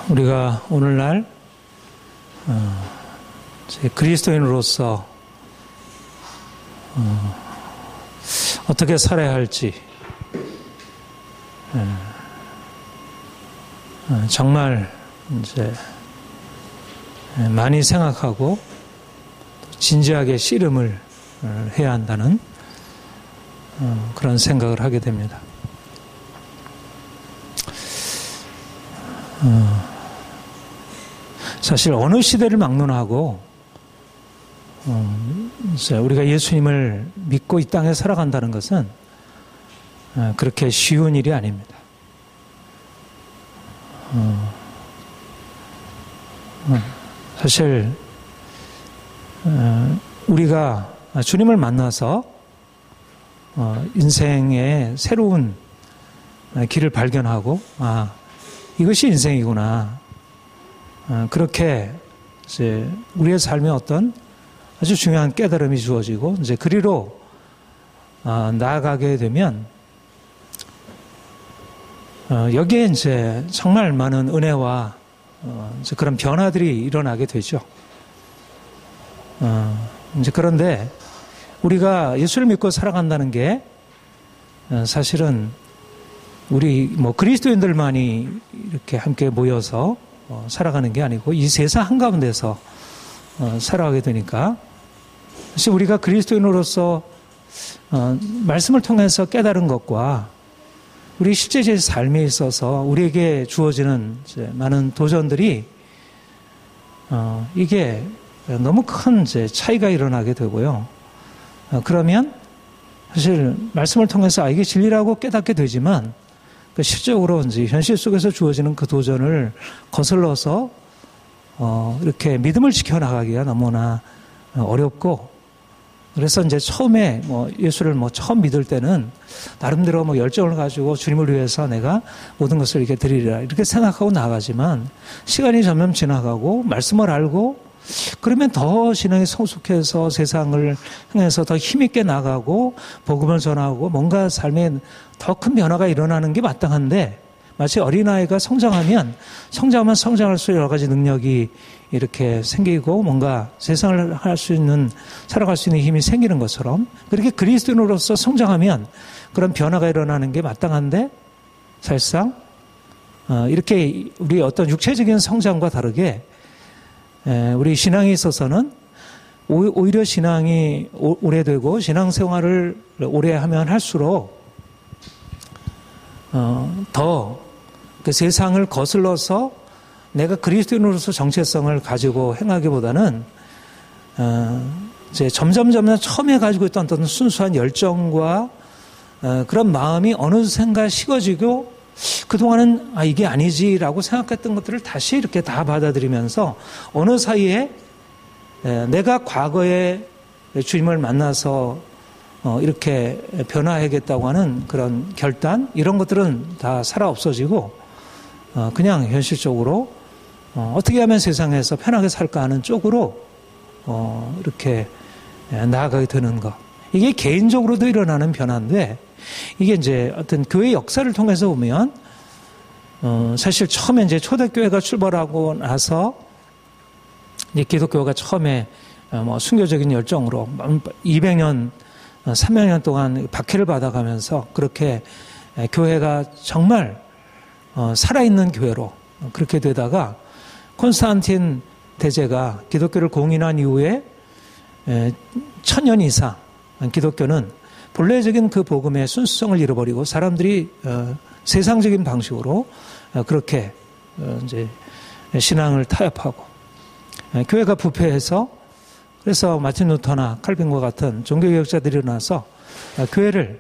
우리가 오늘날 그리스도인으로서 어떻게 살아야 할지 정말 이제 많이 생각하고 진지하게 씨름을 해야 한다는 그런 생각을 하게 됩니다. 사실 어느 시대를 막론하고 우리가 예수님을 믿고 이 땅에 살아간다는 것은 그렇게 쉬운 일이 아닙니다. 사실 우리가 주님을 만나서 인생의 새로운 길을 발견하고 이것이 인생이구나. 그렇게 이제 우리의 삶에 어떤 아주 중요한 깨달음이 주어지고 이제 그리로 나아가게 되면 여기에 이제 정말 많은 은혜와 이제 그런 변화들이 일어나게 되죠. 이제 그런데 우리가 예수를 믿고 살아간다는 게 사실은 우리 그리스도인들만이 이렇게 함께 모여서 살아가는 게 아니고 이 세상 한가운데서 살아가게 되니까 사실 우리가 그리스도인으로서 말씀을 통해서 깨달은 것과 우리 실제 제 삶에 있어서 우리에게 주어지는 이제 많은 도전들이 이게 너무 큰 이제 차이가 일어나게 되고요. 그러면 사실 말씀을 통해서 이게 진리라고 깨닫게 되지만 실적으로 이제 현실 속에서 주어지는 그 도전을 거슬러서 이렇게 믿음을 지켜나가기가 너무나 어렵고, 그래서 이제 처음에 예수를 처음 믿을 때는 나름대로 열정을 가지고 주님을 위해서 내가 모든 것을 이렇게 드리리라 이렇게 생각하고 나가지만 시간이 점점 지나가고 말씀을 알고 그러면 더 신앙이 성숙해서 세상을 향해서 더 힘있게 나가고 복음을 전하고 뭔가 삶에 더 큰 변화가 일어나는 게 마땅한데, 마치 어린아이가 성장하면 성장할수록 여러 가지 능력이 이렇게 생기고 뭔가 세상을 살아갈 수 있는 힘이 생기는 것처럼, 그렇게 그리스도인으로서 성장하면 그런 변화가 일어나는 게 마땅한데, 사실상 이렇게 우리 어떤 육체적인 성장과 다르게 우리 신앙에 있어서는 오히려 신앙이 오래되고 신앙생활을 오래 하면 할수록 더 그 세상을 거슬러서 내가 그리스도인으로서 정체성을 가지고 행하기보다는 이제 점점 처음에 가지고 있던 어떤 순수한 열정과 그런 마음이 어느샌가 식어지고 그동안은 이게 아니지라고 생각했던 것들을 다시 이렇게 다 받아들이면서 어느 사이에 내가 과거에 주님을 만나서 이렇게 변화하겠다고 하는 그런 결단, 이런 것들은 다 살아 없어지고 그냥 현실적으로 어떻게 하면 세상에서 편하게 살까 하는 쪽으로 이렇게 나아가게 되는 것. 이게 개인적으로도 일어나는 변화인데, 이게 이제 어떤 교회 역사를 통해서 보면 사실 처음에 이제 초대교회가 출발하고 나서 이제 기독교가 처음에 순교적인 열정으로 200년, 300년 동안 박해를 받아가면서 그렇게 교회가 정말 살아있는 교회로 그렇게 되다가 콘스탄틴 대제가 기독교를 공인한 이후에 1000년 이상 기독교는 본래적인 그 복음의 순수성을 잃어버리고 사람들이 세상적인 방식으로 그렇게 이제 신앙을 타협하고 교회가 부패해서, 그래서 마틴 루터나 칼빈과 같은 종교개혁자들이 일어나서 교회를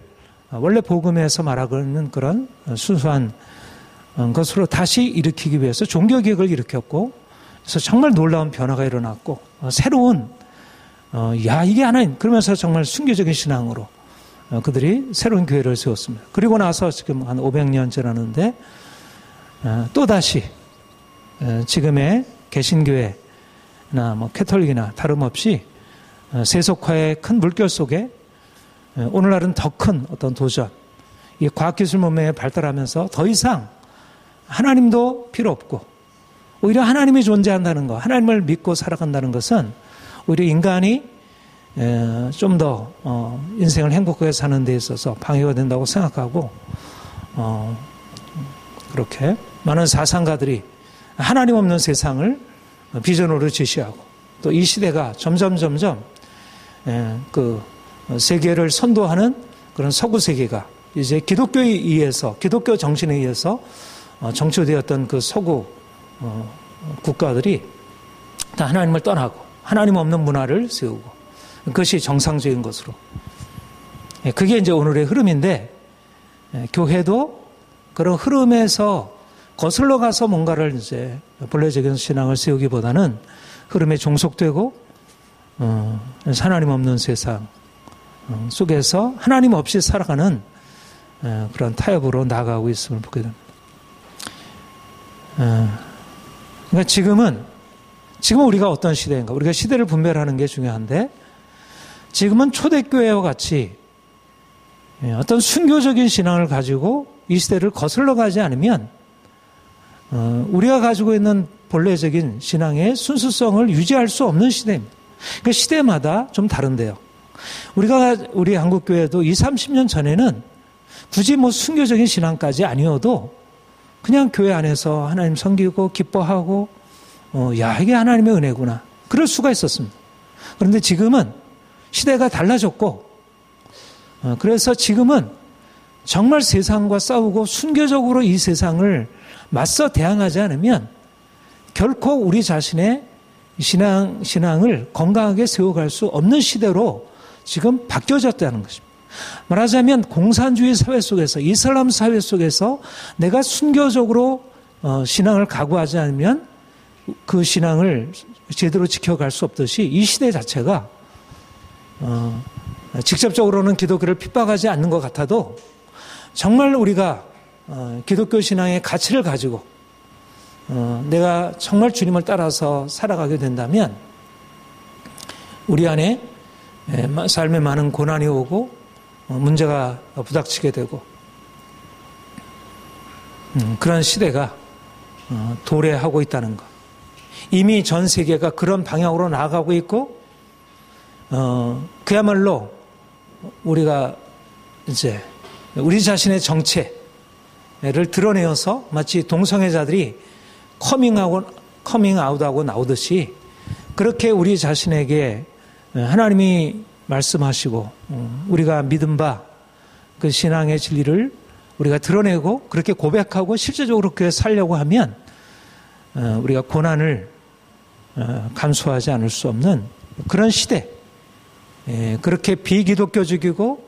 원래 복음에서 말하는 그런 순수한 것으로 다시 일으키기 위해서 종교개혁을 일으켰고, 그래서 정말 놀라운 변화가 일어났고 새로운 이게 하나님, 그러면서 정말 순교적인 신앙으로 그들이 새로운 교회를 세웠습니다. 그리고 나서 지금 한 500년 지났는데 또다시 지금의 개신교회나 캐톨릭이나 다름없이 세속화의 큰 물결 속에 오늘날은 더 큰 어떤 도전, 이 과학기술 문명이 발달하면서 더 이상 하나님도 필요 없고 오히려 하나님이 존재한다는 것, 하나님을 믿고 살아간다는 것은 오히려 인간이 좀 더 인생을 행복하게 사는 데 있어서 방해가 된다고 생각하고 그렇게 많은 사상가들이 하나님 없는 세상을 비전으로 제시하고 또 이 시대가 점점 그 세계를 선도하는 그런 서구 세계가 이제 기독교에 의해서 기독교 정신에 의해서 정초되었던 그 서구 국가들이 다 하나님을 떠나고 하나님 없는 문화를 세우고 그것이 정상적인 것으로 그게 이제 오늘의 흐름인데 교회도 그런 흐름에서 거슬러 가서 뭔가를 이제 본래적인 신앙을 세우기보다는 흐름에 종속되고 하나님 없는 세상 속에서 하나님 없이 살아가는 그런 타협으로 나아가고 있음을 보게 됩니다. 그러니까 지금은 우리가 어떤 시대인가? 우리가 시대를 분별하는 게 중요한데 지금은 초대교회와 같이 어떤 순교적인 신앙을 가지고 이 시대를 거슬러 가지 않으면 우리가 가지고 있는 본래적인 신앙의 순수성을 유지할 수 없는 시대입니다. 그러니까 시대마다 좀 다른데요. 우리 한국교회도 20, 30년 전에는 굳이 뭐 순교적인 신앙까지 아니어도 그냥 교회 안에서 하나님 섬기고 기뻐하고 야 이게 하나님의 은혜구나 그럴 수가 있었습니다. 그런데 지금은 시대가 달라졌고 그래서 지금은 정말 세상과 싸우고 순교적으로 이 세상을 맞서 대항하지 않으면 결코 우리 자신의 신앙을 건강하게 세워갈 수 없는 시대로 지금 바뀌어졌다는 것입니다. 말하자면 공산주의 사회 속에서 이슬람 사회 속에서 내가 순교적으로 신앙을 각오하지 않으면 그 신앙을 제대로 지켜갈 수 없듯이 이 시대 자체가 직접적으로는 기독교를 핍박하지 않는 것 같아도 정말 우리가 기독교 신앙의 가치를 가지고 내가 정말 주님을 따라서 살아가게 된다면 우리 안에 삶에 많은 고난이 오고 문제가 부닥치게 되고 그런 시대가 도래하고 있다는 것. 이미 전 세계가 그런 방향으로 나아가고 있고 그야말로 우리가 이제 우리 자신의 정체를 드러내어서 마치 동성애자들이 커밍아웃하고 나오듯이 그렇게 우리 자신에게 하나님이 말씀하시고 우리가 믿은 바 그 신앙의 진리를 우리가 드러내고 그렇게 고백하고 실제적으로 그렇게 살려고 하면 우리가 고난을 감수하지 않을 수 없는 그런 시대, 그렇게 비기독교적이고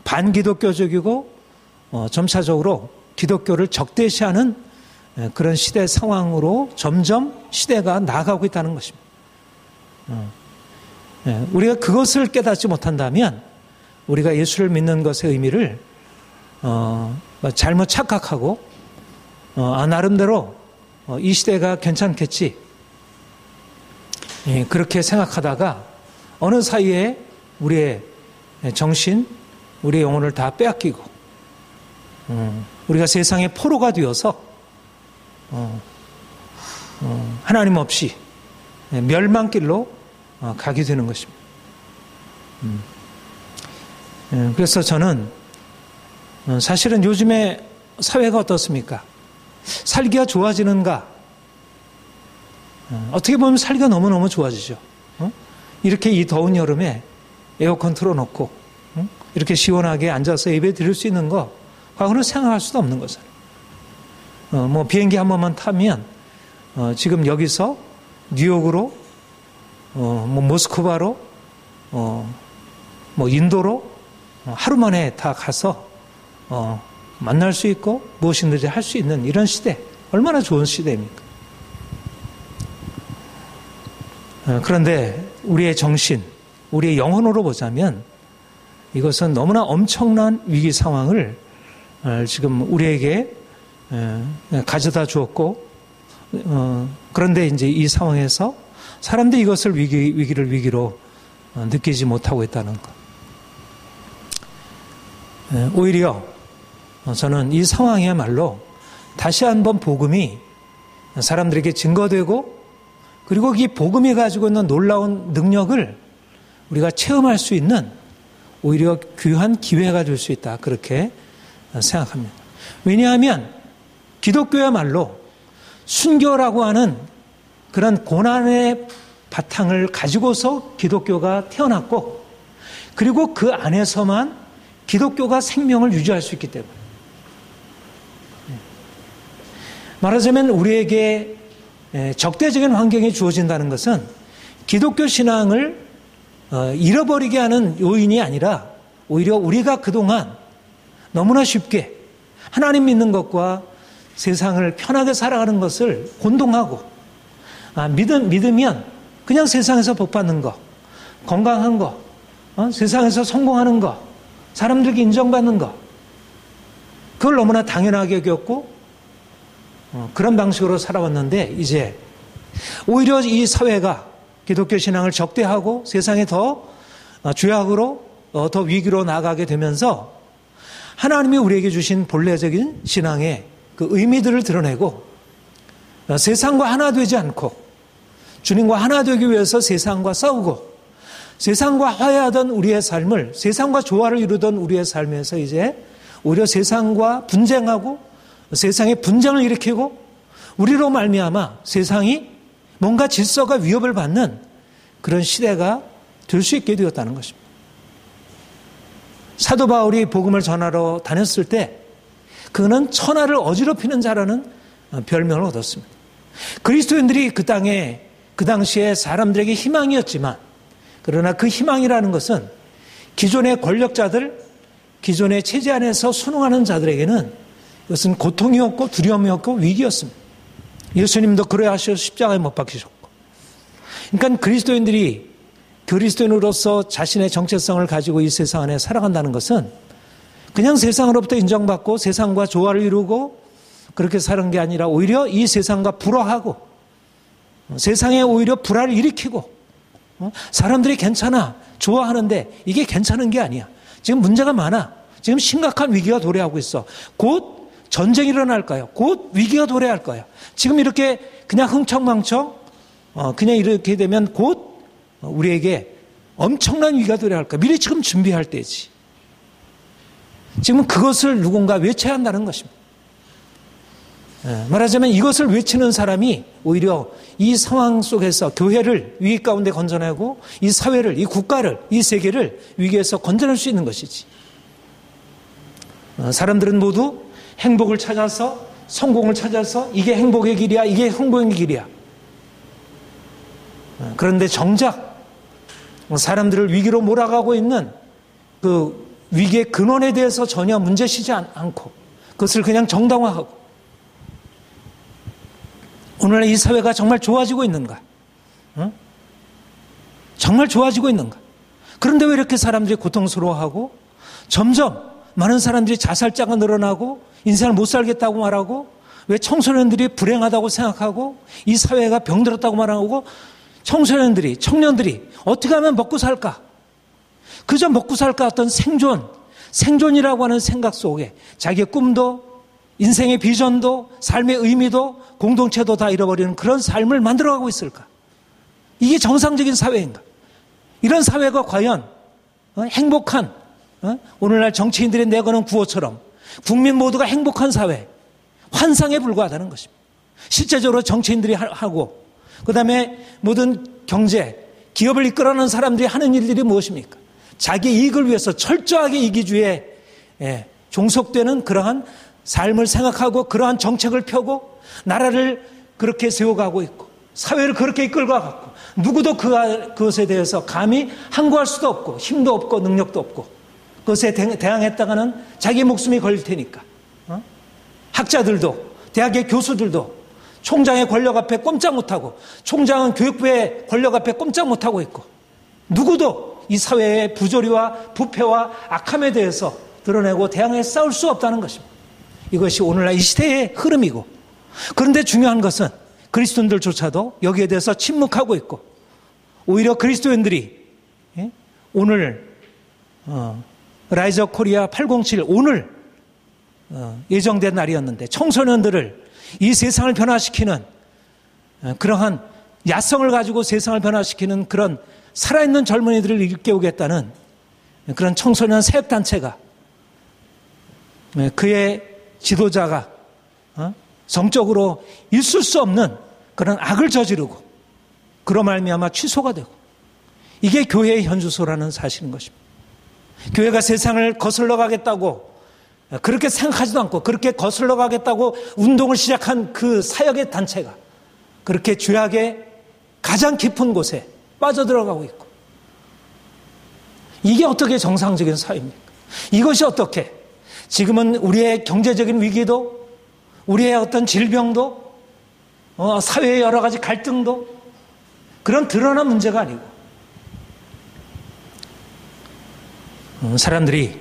반기독교적이고 점차적으로 기독교를 적대시하는 그런 시대 상황으로 점점 시대가 나아가고 있다는 것입니다. 우리가 그것을 깨닫지 못한다면 우리가 예수를 믿는 것의 의미를 잘못 착각하고 나름대로 이 시대가 괜찮겠지 그렇게 생각하다가 어느 사이에 우리의 정신, 우리의 영혼을 다 빼앗기고 우리가 세상의 포로가 되어서 하나님 없이 멸망길로 가게 되는 것입니다. 그래서 저는 사실은 요즘에 사회가 어떻습니까? 살기가 좋아지는가? 어떻게 보면 살기가 너무너무 좋아지죠. 이렇게 이 더운 여름에 에어컨 틀어놓고 이렇게 시원하게 앉아서 예배 드릴 수 있는 거 과거는 생각할 수도 없는 것을. 뭐 비행기 한 번만 타면 지금 여기서 뉴욕으로 뭐 모스크바로 뭐 인도로 하루 만에 다 가서 만날 수 있고 무엇이든지 할 수 있는 이런 시대, 얼마나 좋은 시대입니까? 그런데 우리의 정신, 우리의 영혼으로 보자면 이것은 너무나 엄청난 위기 상황을 지금 우리에게 가져다 주었고 그런데 이제 이 상황에서 사람들이 이것을 위기를 위기로 느끼지 못하고 있다는 것. 오히려 저는 이 상황이야말로 다시 한번 복음이 사람들에게 증거되고 그리고 이 복음이 가지고 있는 놀라운 능력을 우리가 체험할 수 있는 오히려 귀한 기회가 될 수 있다. 그렇게 생각합니다. 왜냐하면 기독교야말로 순교라고 하는 그런 고난의 바탕을 가지고서 기독교가 태어났고 그리고 그 안에서만 기독교가 생명을 유지할 수 있기 때문에 말하자면 우리에게 적대적인 환경이 주어진다는 것은 기독교 신앙을 잃어버리게 하는 요인이 아니라 오히려 우리가 그동안 너무나 쉽게 하나님 믿는 것과 세상을 편하게 살아가는 것을 혼동하고 믿으면 그냥 세상에서 복 받는 거, 건강한 거, 세상에서 성공하는 거, 사람들에게 인정받는 거 그걸 너무나 당연하게 여겼고 그런 방식으로 살아왔는데 이제 오히려 이 사회가 기독교 신앙을 적대하고 세상에 더 죄악으로 더 위기로 나아가게 되면서 하나님이 우리에게 주신 본래적인 신앙의 그 의미들을 드러내고 세상과 하나 되지 않고 주님과 하나 되기 위해서 세상과 싸우고 세상과 화해하던 우리의 삶을 세상과 조화를 이루던 우리의 삶에서 이제 오히려 세상과 분쟁하고 세상에 분쟁을 일으키고 우리로 말미암아 세상이 뭔가 질서가 위협을 받는 그런 시대가 될 수 있게 되었다는 것입니다. 사도 바울이 복음을 전하러 다녔을 때 그는 천하를 어지럽히는 자라는 별명을 얻었습니다. 그리스도인들이 그 땅에 그 당시에 사람들에게 희망이었지만 그러나 그 희망이라는 것은 기존의 권력자들, 기존의 체제 안에서 순응하는 자들에게는 이것은 고통이었고 두려움이었고 위기였습니다. 예수님도 그래야 하셔서 십자가에 못 박히셨고. 그러니까 그리스도인으로서 자신의 정체성을 가지고 이 세상 안에 살아간다는 것은 그냥 세상으로부터 인정받고 세상과 조화를 이루고 그렇게 사는 게 아니라 오히려 이 세상과 불화하고 세상에 오히려 불화를 일으키고 사람들이 괜찮아, 좋아하는데 이게 괜찮은 게 아니야. 지금 문제가 많아. 지금 심각한 위기가 도래하고 있어. 곧 전쟁이 일어날까요? 곧 위기가 도래할 거야. 지금 이렇게 그냥 흥청망청 그냥 이렇게 되면 곧 우리에게 엄청난 위기가 도래할 거야. 미리 지금 준비할 때지. 지금 그것을 누군가 외쳐야 한다는 것입니다. 말하자면 이것을 외치는 사람이 오히려 이 상황 속에서 교회를 위기 가운데 건져내고 이 사회를, 이 국가를, 이 세계를 위기에서 건져낼 수 있는 것이지. 사람들은 모두 행복을 찾아서 성공을 찾아서 이게 행복의 길이야, 이게 행복의 길이야. 그런데 정작 사람들을 위기로 몰아가고 있는 그 위기의 근원에 대해서 전혀 문제시지 않고 그것을 그냥 정당화하고 오늘날 이 사회가 정말 좋아지고 있는가? 정말 좋아지고 있는가? 그런데 왜 이렇게 사람들이 고통스러워하고 점점 많은 사람들이 자살자가 늘어나고 인생을 못 살겠다고 말하고 왜 청소년들이 불행하다고 생각하고 이 사회가 병들었다고 말하고 청소년들이, 청년들이 어떻게 하면 먹고 살까? 그저 먹고 살까 어떤 생존이라고 하는 생각 속에 자기의 꿈도 인생의 비전도 삶의 의미도 공동체도 다 잃어버리는 그런 삶을 만들어가고 있을까? 이게 정상적인 사회인가? 이런 사회가 과연 행복한 오늘날 정치인들이 내거는 구호처럼 국민 모두가 행복한 사회, 환상에 불과하다는 것입니다. 실제적으로 정치인들이 하고 그다음에 모든 경제, 기업을 이끌어가는 사람들이 하는 일들이 무엇입니까? 자기 이익을 위해서 철저하게 이기주의에 종속되는 그러한 삶을 생각하고 그러한 정책을 펴고 나라를 그렇게 세워가고 있고 사회를 그렇게 이끌고 가고 누구도 그것에 대해서 감히 항거할 수도 없고 힘도 없고 능력도 없고 그것에 대항했다가는 자기 목숨이 걸릴 테니까 학자들도 대학의 교수들도 총장의 권력 앞에 꼼짝 못하고 총장은 교육부의 권력 앞에 꼼짝 못하고 있고 누구도 이 사회의 부조리와 부패와 악함에 대해서 드러내고 대항해 싸울 수 없다는 것입니다. 이것이 오늘날 이 시대의 흐름이고 그런데 중요한 것은 그리스도인들조차도 여기에 대해서 침묵하고 있고 오히려 그리스도인들이 오늘 라이저 코리아 807 오늘 예정된 날이었는데 청소년들을 이 세상을 변화시키는 그러한 야성을 가지고 세상을 변화시키는 그런 살아있는 젊은이들을 일깨우겠다는 그런 청소년 사역단체가 그의 지도자가 성적으로 있을 수 없는 그런 악을 저지르고 그로 말미암아 취소가 되고 이게 교회의 현주소라는 사실인 것입니다. 교회가 세상을 거슬러 가겠다고 그렇게 생각하지도 않고 그렇게 거슬러 가겠다고 운동을 시작한 그 사역의 단체가 그렇게 죄악의 가장 깊은 곳에 빠져들어가고 있고 이게 어떻게 정상적인 사회입니까? 이것이 어떻게 지금은 우리의 경제적인 위기도 우리의 어떤 질병도 사회의 여러 가지 갈등도 그런 드러난 문제가 아니고 사람들이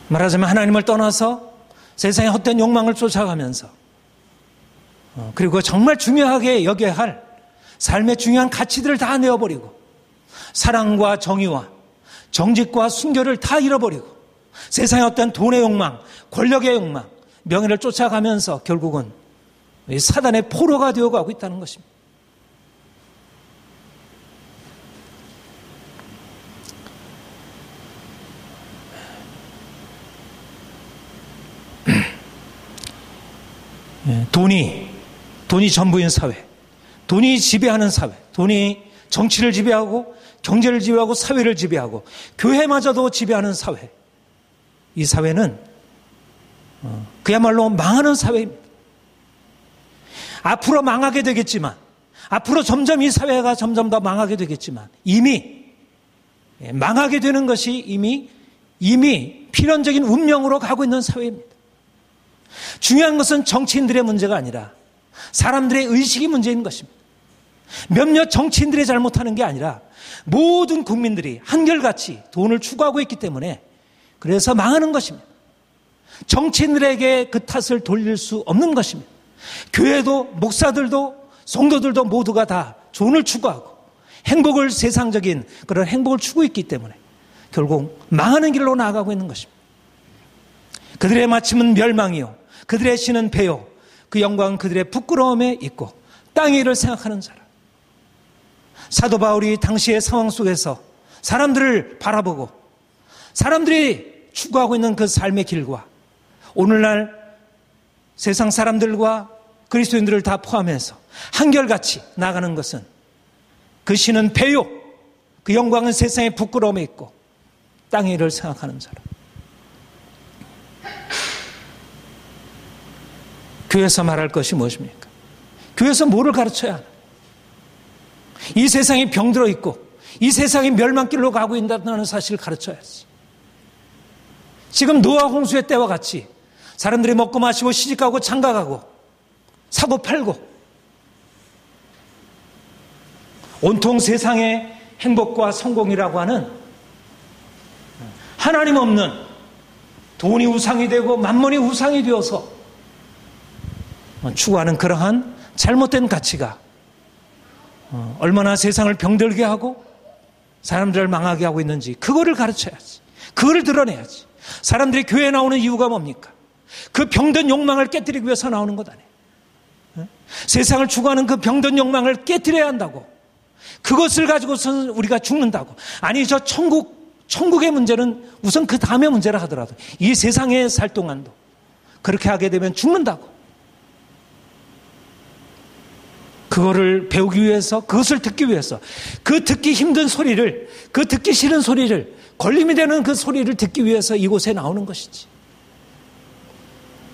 말하자면 하나님을 떠나서 세상의 헛된 욕망을 쫓아가면서 그리고 정말 중요하게 여겨야 할 삶의 중요한 가치들을 다 내어버리고 사랑과 정의와 정직과 순결을 다 잃어버리고 세상의 어떤 돈의 욕망, 권력의 욕망, 명예를 쫓아가면서 결국은 사단의 포로가 되어가고 있다는 것입니다. 돈이 전부인 사회, 돈이 지배하는 사회, 돈이 정치를 지배하고 경제를 지배하고 사회를 지배하고 교회마저도 지배하는 사회. 이 사회는 그야말로 망하는 사회입니다. 앞으로 망하게 되겠지만 앞으로 점점 이 사회가 점점 더 망하게 되겠지만 이미 망하게 되는 것이 이미 필연적인 운명으로 가고 있는 사회입니다. 중요한 것은 정치인들의 문제가 아니라 사람들의 의식이 문제인 것입니다. 몇몇 정치인들이 잘못하는 게 아니라 모든 국민들이 한결같이 돈을 추구하고 있기 때문에 그래서 망하는 것입니다. 정치인들에게 그 탓을 돌릴 수 없는 것입니다. 교회도 목사들도 성도들도 모두가 다 돈을 추구하고 행복을 세상적인 그런 행복을 추구했기 때문에 결국 망하는 길로 나아가고 있는 것입니다. 그들의 마침은 멸망이요 그들의 신은 배요 그 영광은 그들의 부끄러움에 있고 땅의 일을 생각하는 자라. 사도 바울이 당시의 상황 속에서 사람들을 바라보고 사람들이 추구하고 있는 그 삶의 길과 오늘날 세상 사람들과 그리스도인들을 다 포함해서 한결같이 나가는 것은 그 신은 배요 그 영광은 세상의 부끄러움에 있고 땅의 일을 생각하는 자라. 교회에서 말할 것이 무엇입니까? 교회에서 뭐를 가르쳐야 하나? 이 세상이 병들어 있고 이 세상이 멸망길로 가고 있다는 사실을 가르쳐야지. 지금 노아 홍수의 때와 같이 사람들이 먹고 마시고 시집가고 장가가고 사고 팔고 온통 세상의 행복과 성공이라고 하는 하나님 없는 돈이 우상이 되고 만몬이 우상이 되어서 추구하는 그러한 잘못된 가치가 얼마나 세상을 병들게 하고 사람들을 망하게 하고 있는지 그거를 가르쳐야지. 그거를 드러내야지. 사람들이 교회에 나오는 이유가 뭡니까? 그 병든 욕망을 깨뜨리기 위해서 나오는 것 아니에요. 세상을 추구하는 그 병든 욕망을 깨뜨려야 한다고. 그것을 가지고서는 우리가 죽는다고. 아니 저 천국의 문제는 우선 그 다음의 문제라 하더라도 이 세상에 살 동안도 그렇게 하게 되면 죽는다고. 그거를 배우기 위해서 그것을 듣기 위해서 그 듣기 힘든 소리를 그 듣기 싫은 소리를 걸림이 되는 그 소리를 듣기 위해서 이곳에 나오는 것이지.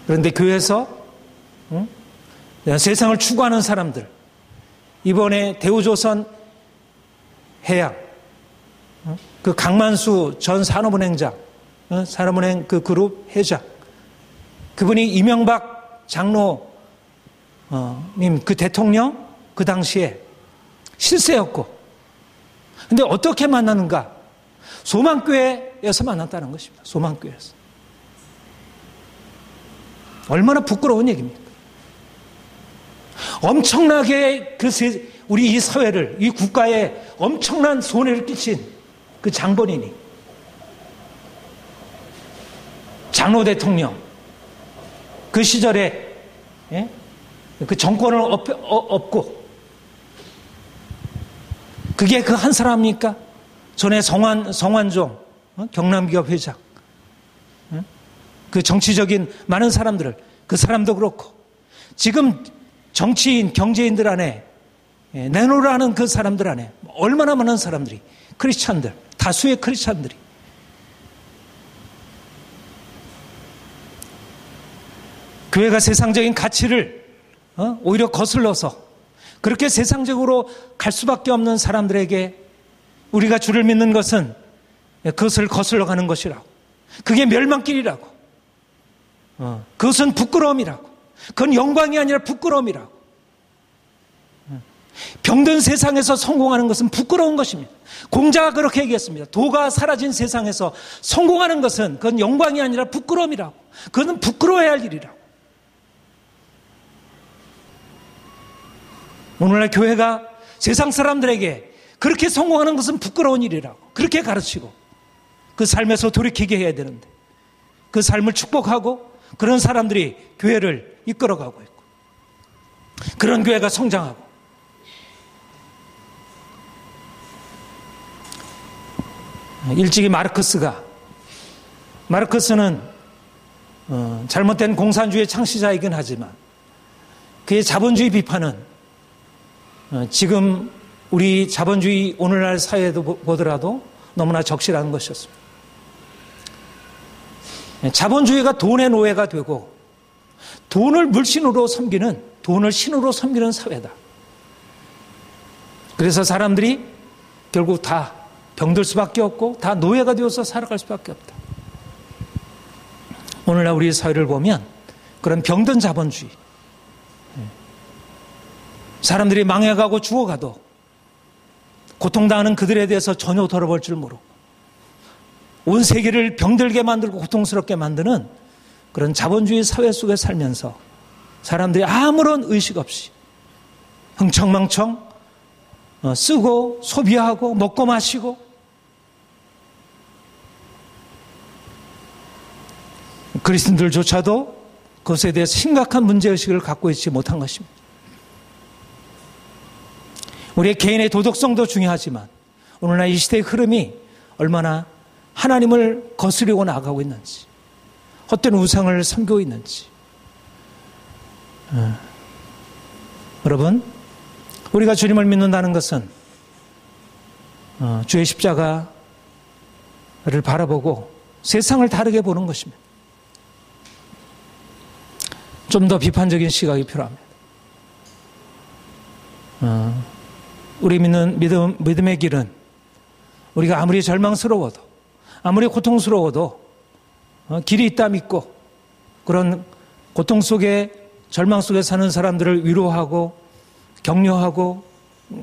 그런데 교회에서 세상을 추구하는 사람들 이번에 대우조선 해양 그 강만수 전 산업은행장 산업은행 그 그룹 회장 그분이 이명박 장로님 그 대통령 그 당시에 실세였고 근데 어떻게 만나는가? 소망교회에서 만났다는 것입니다. 소망교회에서. 얼마나 부끄러운 얘기입니까? 엄청나게 우리 이 사회를 이 국가에 엄청난 손해를 끼친 그 장본인이 장로 대통령 그 시절에 그 정권을 엎고 그게 그 한 사람입니까? 전에 성완종 경남기업 회장 그 정치적인 많은 사람들을 그 사람도 그렇고 지금 정치인 경제인들 안에 내놓으라는 그 사람들 안에 얼마나 많은 사람들이 크리스찬들 다수의 크리스찬들이 교회가 세상적인 가치를 오히려 거슬러서 그렇게 세상적으로 갈 수밖에 없는 사람들에게 우리가 주를 믿는 것은 그것을 거슬러 가는 것이라고. 그게 멸망길이라고. 그것은 부끄러움이라고. 그건 영광이 아니라 부끄러움이라고. 병든 세상에서 성공하는 것은 부끄러운 것입니다. 공자가 그렇게 얘기했습니다. 도가 사라진 세상에서 성공하는 것은 그건 영광이 아니라 부끄러움이라고. 그건 부끄러워야 할 일이라고. 오늘날 교회가 세상 사람들에게 그렇게 성공하는 것은 부끄러운 일이라고 그렇게 가르치고 그 삶에서 돌이키게 해야 되는데 그 삶을 축복하고 그런 사람들이 교회를 이끌어가고 있고 그런 교회가 성장하고 일찍이 마르크스는 잘못된 공산주의 창시자이긴 하지만 그의 자본주의 비판은 지금 우리 자본주의 오늘날 사회에도 보더라도 너무나 적실한 것이었습니다. 자본주의가 돈의 노예가 되고 돈을 물신으로 섬기는 돈을 신으로 섬기는 사회다. 그래서 사람들이 결국 다 병들 수밖에 없고 다 노예가 되어서 살아갈 수밖에 없다. 오늘날 우리 사회를 보면 그런 병든 자본주의 사람들이 망해가고 죽어가도 고통당하는 그들에 대해서 전혀 돌아볼 줄 모르고 온 세계를 병들게 만들고 고통스럽게 만드는 그런 자본주의 사회 속에 살면서 사람들이 아무런 의식 없이 흥청망청 쓰고 소비하고 먹고 마시고 그리스도인들조차도 그것에 대해서 심각한 문제의식을 갖고 있지 못한 것입니다. 우리의 개인의 도덕성도 중요하지만 오늘날 이 시대의 흐름이 얼마나 하나님을 거스르고 나가고 있는지 헛된 우상을 섬기고 있는지 여러분 우리가 주님을 믿는다는 것은 주의 십자가를 바라보고 세상을 다르게 보는 것입니다. 좀 더 비판적인 시각이 필요합니다. 우리 믿는 믿음의 길은 우리가 아무리 절망스러워도 아무리 고통스러워도 길이 있다 믿고 그런 고통 속에 절망 속에 사는 사람들을 위로하고 격려하고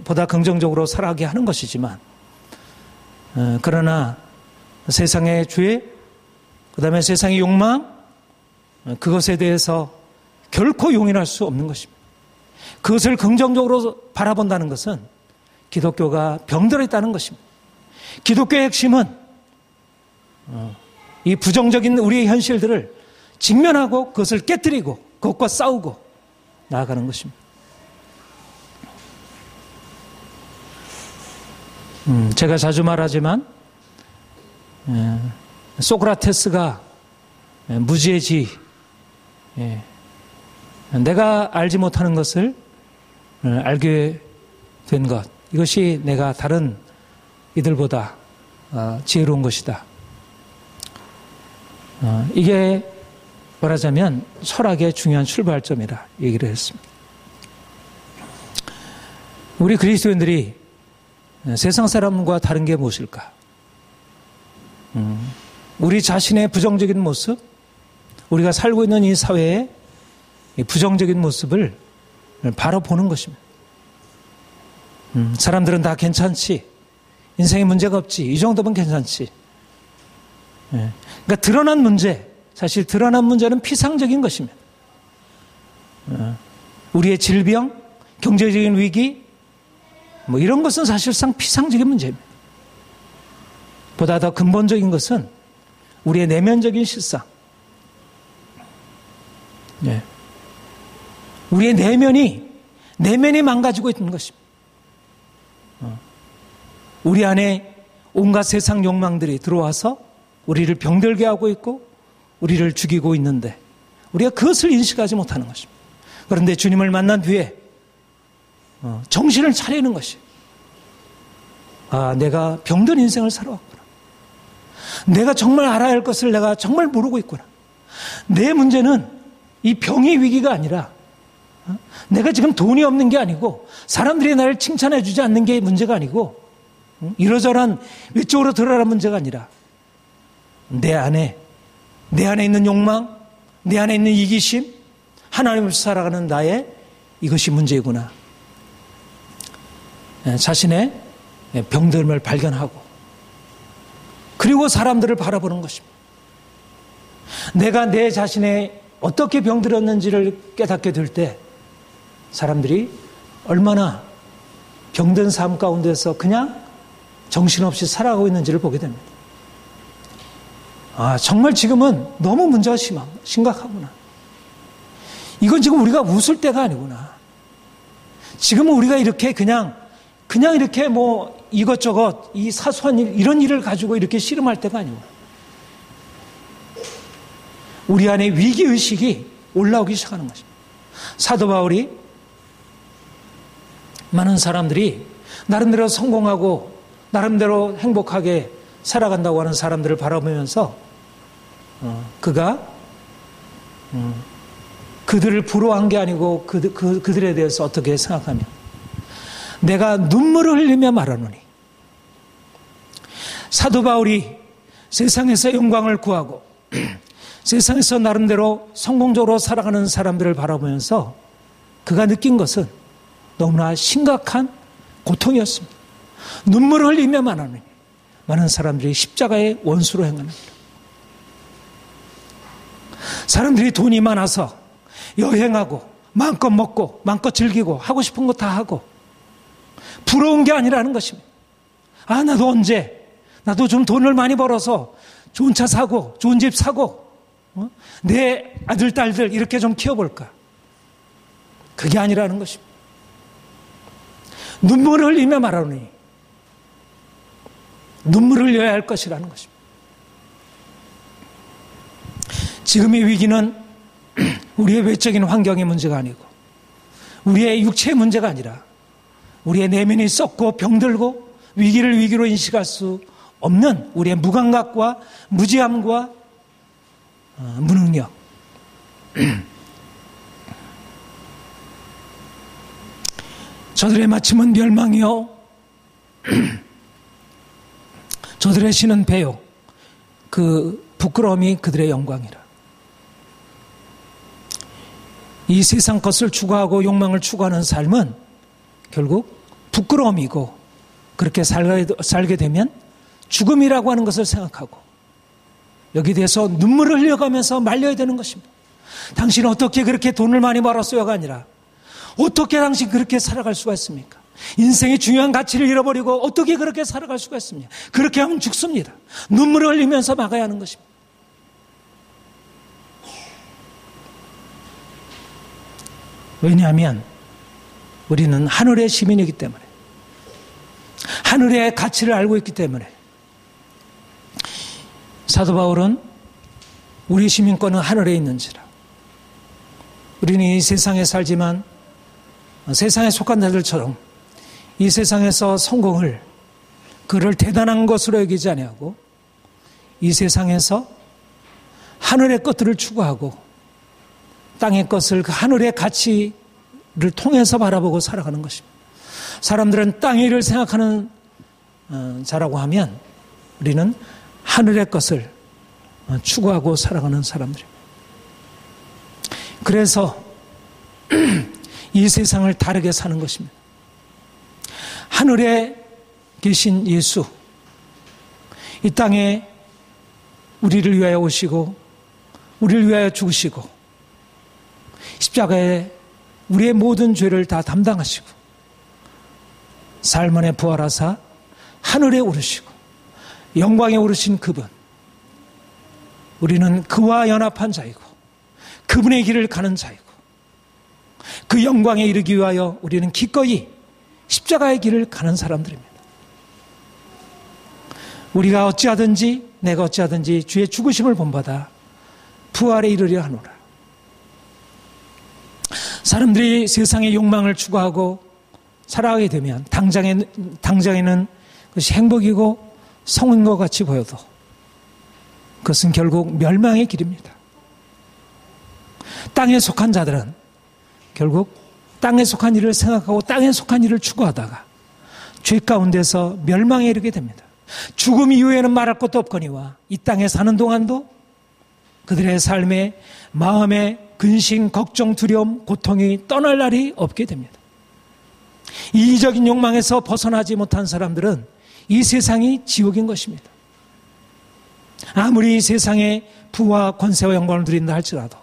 보다 긍정적으로 살아가게 하는 것이지만 그러나 세상의 죄 그다음에 세상의 욕망 그것에 대해서 결코 용인할 수 없는 것입니다. 그것을 긍정적으로 바라본다는 것은 기독교가 병들어 있다는 것입니다. 기독교의 핵심은 이 부정적인 우리의 현실들을 직면하고 그것을 깨뜨리고 그것과 싸우고 나아가는 것입니다. 제가 자주 말하지만 소크라테스가 무지의 지 내가 알지 못하는 것을 알게 된 것 이것이 내가 다른 이들보다 지혜로운 것이다. 이게 말하자면 철학의 중요한 출발점이라 얘기를 했습니다. 우리 그리스도인들이 세상 사람과 다른 게 무엇일까? 우리 자신의 부정적인 모습, 우리가 살고 있는 이 사회의 부정적인 모습을 바로 보는 것입니다. 사람들은 다 괜찮지. 인생에 문제가 없지. 이 정도면 괜찮지. 그러니까 드러난 문제, 사실 드러난 문제는 피상적인 것입니다. 우리의 질병, 경제적인 위기, 뭐 이런 것은 사실상 피상적인 문제입니다. 보다 더 근본적인 것은 우리의 내면적인 실상. 예. 우리의 내면이 망가지고 있는 것입니다. 우리 안에 온갖 세상 욕망들이 들어와서 우리를 병들게 하고 있고 우리를 죽이고 있는데 우리가 그것을 인식하지 못하는 것입니다. 그런데 주님을 만난 뒤에 정신을 차리는 것이, 아, 내가 병든 인생을 살아왔구나. 내가 정말 알아야 할 것을 내가 정말 모르고 있구나. 내 문제는 이 병의 위기가 아니라 내가 지금 돈이 없는 게 아니고 사람들이 나를 칭찬해 주지 않는 게 문제가 아니고 이러저러한 외적으로 드러나는 문제가 아니라 내 안에 있는 욕망, 내 안에 있는 이기심, 하나님을 살아가는 나의 이것이 문제이구나. 자신의 병듦을 발견하고 그리고 사람들을 바라보는 것입니다. 내가 내 자신의 어떻게 병들었는지를 깨닫게 될 때 사람들이 얼마나 병든 삶 가운데서 그냥 정신없이 살아가고 있는지를 보게 됩니다. 아, 정말 지금은 너무 문제가 심각하구나. 이건 지금 우리가 웃을 때가 아니구나. 지금은 우리가 이렇게 그냥 이렇게 뭐 이것저것 이 사소한 일, 이런 일을 가지고 이렇게 씨름할 때가 아니구나. 우리 안에 위기의식이 올라오기 시작하는 것입니다. 사도 바울이 많은 사람들이 나름대로 성공하고 나름대로 행복하게 살아간다고 하는 사람들을 바라보면서 그가 그들을 부러워한 게 아니고 그들에 대해서 어떻게 생각하면 내가 눈물을 흘리며 말하노니 사도 바울이 세상에서 영광을 구하고 세상에서 나름대로 성공적으로 살아가는 사람들을 바라보면서 그가 느낀 것은 너무나 심각한 고통이었습니다. 눈물을 흘리며 말하노니 많은 사람들이 십자가의 원수로 행합니다. 사람들이 돈이 많아서 여행하고 마음껏 먹고 마음껏 즐기고 하고 싶은 거 다 하고 부러운 게 아니라는 것입니다. 아, 나도 좀 돈을 많이 벌어서 좋은 차 사고 좋은 집 사고 내 아들 딸들 이렇게 좀 키워볼까. 그게 아니라는 것입니다. 눈물을 흘리며 말하노니 눈물을 흘려야 할 것이라는 것입니다. 지금의 위기는 우리의 외적인 환경의 문제가 아니고 우리의 육체의 문제가 아니라 우리의 내면이 썩고 병들고 위기를 위기로 인식할 수 없는 우리의 무감각과 무지함과 무능력. 저들의 마침은 멸망이요 저들의 신은 배요 그 부끄러움이 그들의 영광이라. 이 세상 것을 추구하고 욕망을 추구하는 삶은 결국 부끄러움이고 그렇게 살게 되면 죽음이라고 하는 것을 생각하고 여기에 대해서 눈물을 흘려가면서 말려야 되는 것입니다. 당신은 어떻게 그렇게 돈을 많이 벌었어요가 아니라 어떻게 당신 그렇게 살아갈 수가 있습니까? 인생의 중요한 가치를 잃어버리고 어떻게 그렇게 살아갈 수가 있습니까? 그렇게 하면 죽습니다. 눈물을 흘리면서 막아야 하는 것입니다. 왜냐하면 우리는 하늘의 시민이기 때문에 하늘의 가치를 알고 있기 때문에 사도 바울은 우리 시민권은 하늘에 있는지라. 우리는 이 세상에 살지만 세상에 속한 자들처럼 이 세상에서 성공을 그를 대단한 것으로 여기지 아니하고 이 세상에서 하늘의 것들을 추구하고 땅의 것을 그 하늘의 가치를 통해서 바라보고 살아가는 것입니다. 사람들은 땅의 일을 생각하는 자라고 하면 우리는 하늘의 것을 추구하고 살아가는 사람들입니다. 그래서 이 세상을 다르게 사는 것입니다. 하늘에 계신 예수, 이 땅에 우리를 위하여 오시고 우리를 위하여 죽으시고 십자가에 우리의 모든 죄를 다 담당하시고 사흘 만에 부활하사 하늘에 오르시고 영광에 오르신 그분, 우리는 그와 연합한 자이고 그분의 길을 가는 자이고 그 영광에 이르기 위하여 우리는 기꺼이 십자가의 길을 가는 사람들입니다. 우리가 어찌하든지 내가 어찌하든지 주의 죽으심을 본받아 부활에 이르려 하노라. 사람들이 세상의 욕망을 추구하고 살아가게 되면 당장에는 그것이 행복이고 성인 것 같이 보여도 그것은 결국 멸망의 길입니다. 땅에 속한 자들은 결국 땅에 속한 일을 생각하고 땅에 속한 일을 추구하다가 죄 가운데서 멸망에 이르게 됩니다. 죽음 이후에는 말할 것도 없거니와 이 땅에 사는 동안도 그들의 삶에 마음에 근심, 걱정, 두려움, 고통이 떠날 날이 없게 됩니다. 이기적인 욕망에서 벗어나지 못한 사람들은 이 세상이 지옥인 것입니다. 아무리 이 세상에 부와 권세와 영광을 누린다 할지라도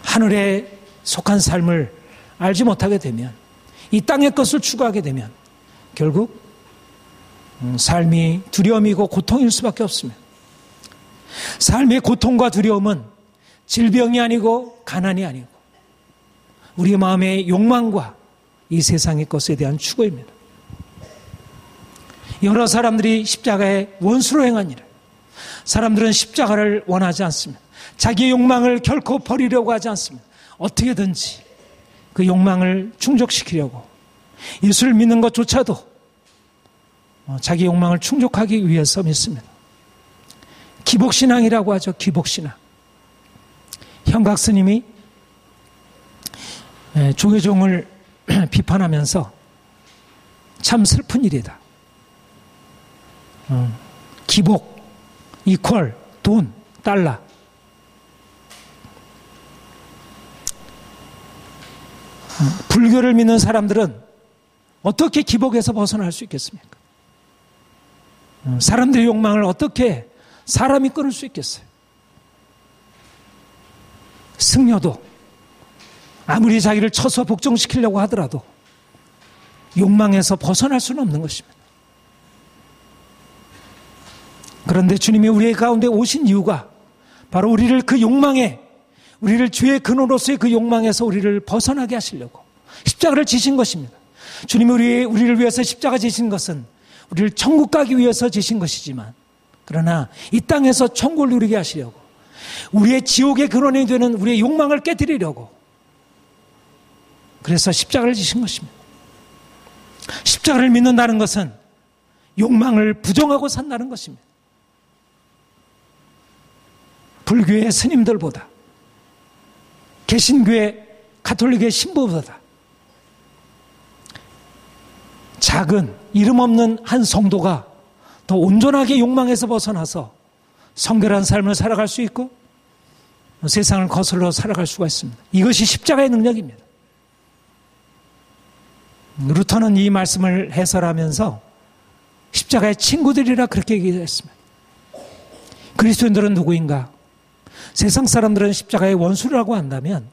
하늘에 속한 삶을 알지 못하게 되면 이 땅의 것을 추구하게 되면 결국 삶이 두려움이고 고통일 수밖에 없습니다. 삶의 고통과 두려움은 질병이 아니고 가난이 아니고 우리 마음의 욕망과 이 세상의 것에 대한 추구입니다. 여러 사람들이 십자가의 원수로 행한 일, 사람들은 십자가를 원하지 않습니다. 자기의 욕망을 결코 버리려고 하지 않습니다. 어떻게든지 그 욕망을 충족시키려고 예수를 믿는 것조차도 자기 욕망을 충족하기 위해서 믿습니다. 기복신앙이라고 하죠. 기복신앙. 현각 스님이 조계종을 비판하면서 참 슬픈 일이다. 기복, 이퀄, 돈, 달러. 불교를 믿는 사람들은 어떻게 기복에서 벗어날 수 있겠습니까? 사람들의 욕망을 어떻게 사람이 끊을 수 있겠어요? 승려도 아무리 자기를 쳐서 복종시키려고 하더라도 욕망에서 벗어날 수는 없는 것입니다. 그런데 주님이 우리 가운데 오신 이유가 바로 우리를 그 욕망에, 우리를 죄의 근원으로서의 그 욕망에서 우리를 벗어나게 하시려고 십자가를 지신 것입니다. 주님이 우리를 위해서 십자가 지신 것은 우리를 천국 가기 위해서 지신 것이지만 그러나 이 땅에서 천국을 누리게 하시려고 우리의 지옥의 근원이 되는 우리의 욕망을 깨뜨리려고 그래서 십자가를 지신 것입니다. 십자가를 믿는다는 것은 욕망을 부정하고 산다는 것입니다. 불교의 스님들보다 개신교의 가톨릭의 신부보다 작은 이름 없는 한 성도가 더 온전하게 욕망에서 벗어나서 성결한 삶을 살아갈 수 있고 세상을 거슬러 살아갈 수가 있습니다. 이것이 십자가의 능력입니다. 루터는 이 말씀을 해설하면서 십자가의 친구들이라 그렇게 얘기했습니다. 그리스도인들은 누구인가? 세상 사람들은 십자가의 원수라고 한다면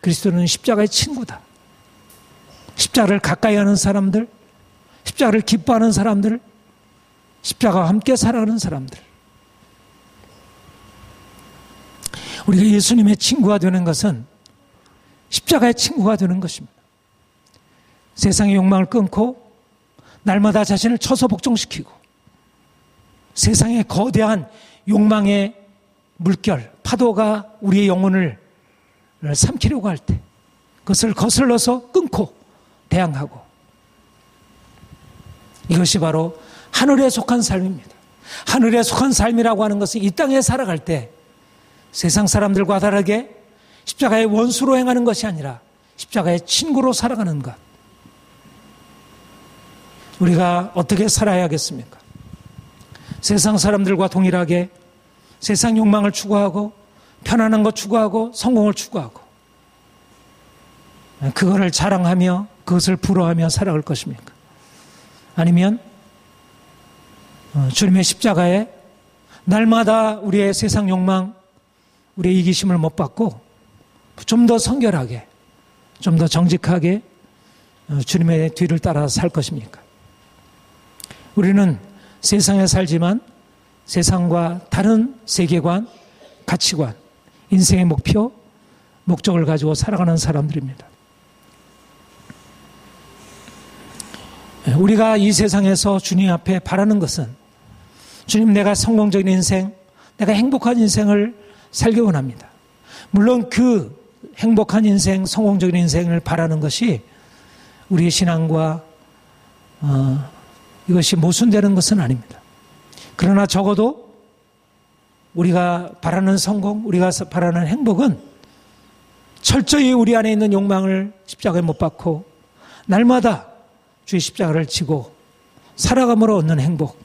그리스도는 십자가의 친구다. 십자가를 가까이 하는 사람들, 십자가를 기뻐하는 사람들, 십자가와 함께 살아가는 사람들. 우리가 예수님의 친구가 되는 것은 십자가의 친구가 되는 것입니다. 세상의 욕망을 끊고 날마다 자신을 쳐서 복종시키고 세상의 거대한 욕망의 물결, 파도가 우리의 영혼을 삼키려고 할 때 그것을 거슬러서 끊고 대항하고 이것이 바로 하늘에 속한 삶입니다. 하늘에 속한 삶이라고 하는 것은 이 땅에 살아갈 때 세상 사람들과 다르게 십자가의 원수로 행하는 것이 아니라 십자가의 친구로 살아가는 것. 우리가 어떻게 살아야겠습니까? 세상 사람들과 동일하게 세상 욕망을 추구하고 편안한 것 추구하고 성공을 추구하고 그거를 자랑하며 그것을 부러워하며 살아갈 것입니까? 아니면 주님의 십자가에 날마다 우리의 세상 욕망, 우리의 이기심을 못 받고 좀 더 성결하게, 좀 더 정직하게 주님의 뒤를 따라 살 것입니까? 우리는 세상에 살지만 세상과 다른 세계관, 가치관, 인생의 목표, 목적을 가지고 살아가는 사람들입니다. 우리가 이 세상에서 주님 앞에 바라는 것은 주님, 내가 성공적인 인생, 내가 행복한 인생을 살기 원합니다. 물론 그 행복한 인생, 성공적인 인생을 바라는 것이 우리의 신앙과 이것이 모순되는 것은 아닙니다. 그러나 적어도 우리가 바라는 성공, 우리가 바라는 행복은 철저히 우리 안에 있는 욕망을 십자가에 못 박고 날마다 주의 십자가를 지고 살아감으로 얻는 행복,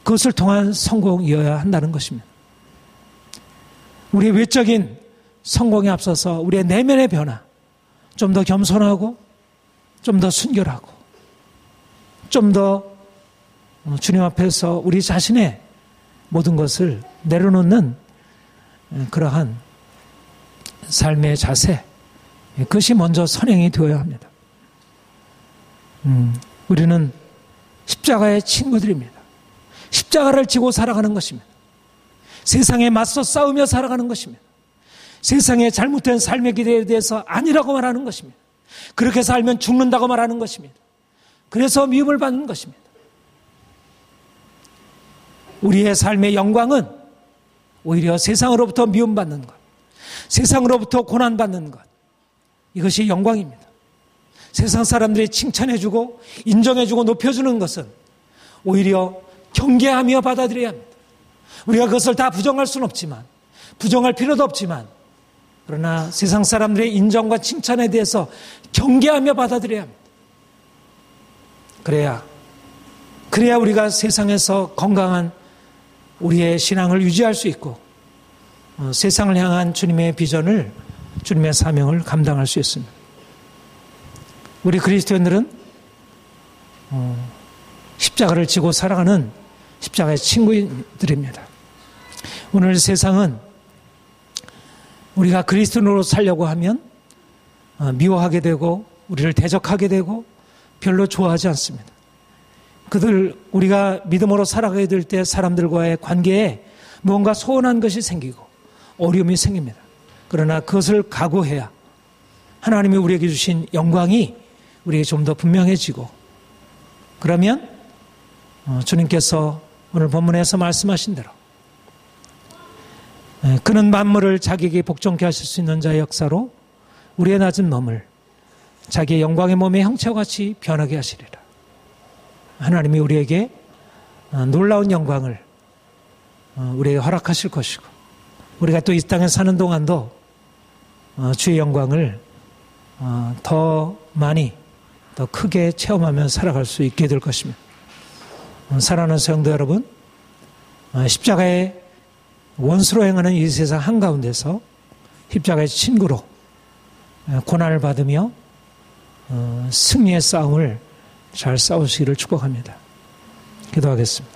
그것을 통한 성공이어야 한다는 것입니다. 우리의 외적인 성공에 앞서서 우리의 내면의 변화, 좀 더 겸손하고 좀 더 순결하고 좀 더 주님 앞에서 우리 자신의 모든 것을 내려놓는 그러한 삶의 자세, 그것이 먼저 선행이 되어야 합니다. 우리는 십자가의 친구들입니다. 십자가를 지고 살아가는 것입니다. 세상에 맞서 싸우며 살아가는 것입니다. 세상의 잘못된 삶의 기대에 대해서 아니라고 말하는 것입니다. 그렇게 살면 죽는다고 말하는 것입니다. 그래서 미움을 받는 것입니다. 우리의 삶의 영광은 오히려 세상으로부터 미움받는 것, 세상으로부터 고난받는 것, 이것이 영광입니다. 세상 사람들이 칭찬해주고 인정해주고 높여주는 것은 오히려 경계하며 받아들여야 합니다. 우리가 그것을 다 부정할 수는 없지만, 부정할 필요도 없지만, 그러나 세상 사람들의 인정과 칭찬에 대해서 경계하며 받아들여야 합니다. 그래야 우리가 세상에서 건강한 우리의 신앙을 유지할 수 있고 세상을 향한 주님의 비전을, 주님의 사명을 감당할 수 있습니다. 우리 그리스도인들은 십자가를 지고 살아가는 십자가의 친구들입니다. 오늘 세상은 우리가 그리스도인으로 살려고 하면 미워하게 되고 우리를 대적하게 되고 별로 좋아하지 않습니다. 우리가 믿음으로 살아가게 될 때 사람들과의 관계에 뭔가 소원한 것이 생기고 어려움이 생깁니다. 그러나 그것을 각오해야 하나님이 우리에게 주신 영광이 우리에게 좀 더 분명해지고, 그러면 주님께서 오늘 본문에서 말씀하신 대로 그는 만물을 자기에게 복종케 하실 수 있는 자의 역사로 우리의 낮은 몸을 자기의 영광의 몸의 형체와 같이 변하게 하시리라. 하나님이 우리에게 놀라운 영광을 우리에게 허락하실 것이고, 우리가 또 이 땅에 사는 동안도 주의 영광을 더 많이, 더 크게 체험하며 살아갈 수 있게 될 것입니다. 사랑하는 성도 여러분, 십자가의 원수로 행하는 이 세상 한가운데서 십자가의 친구로 고난을 받으며 승리의 싸움을 잘 싸우시기를 축복합니다. 기도하겠습니다.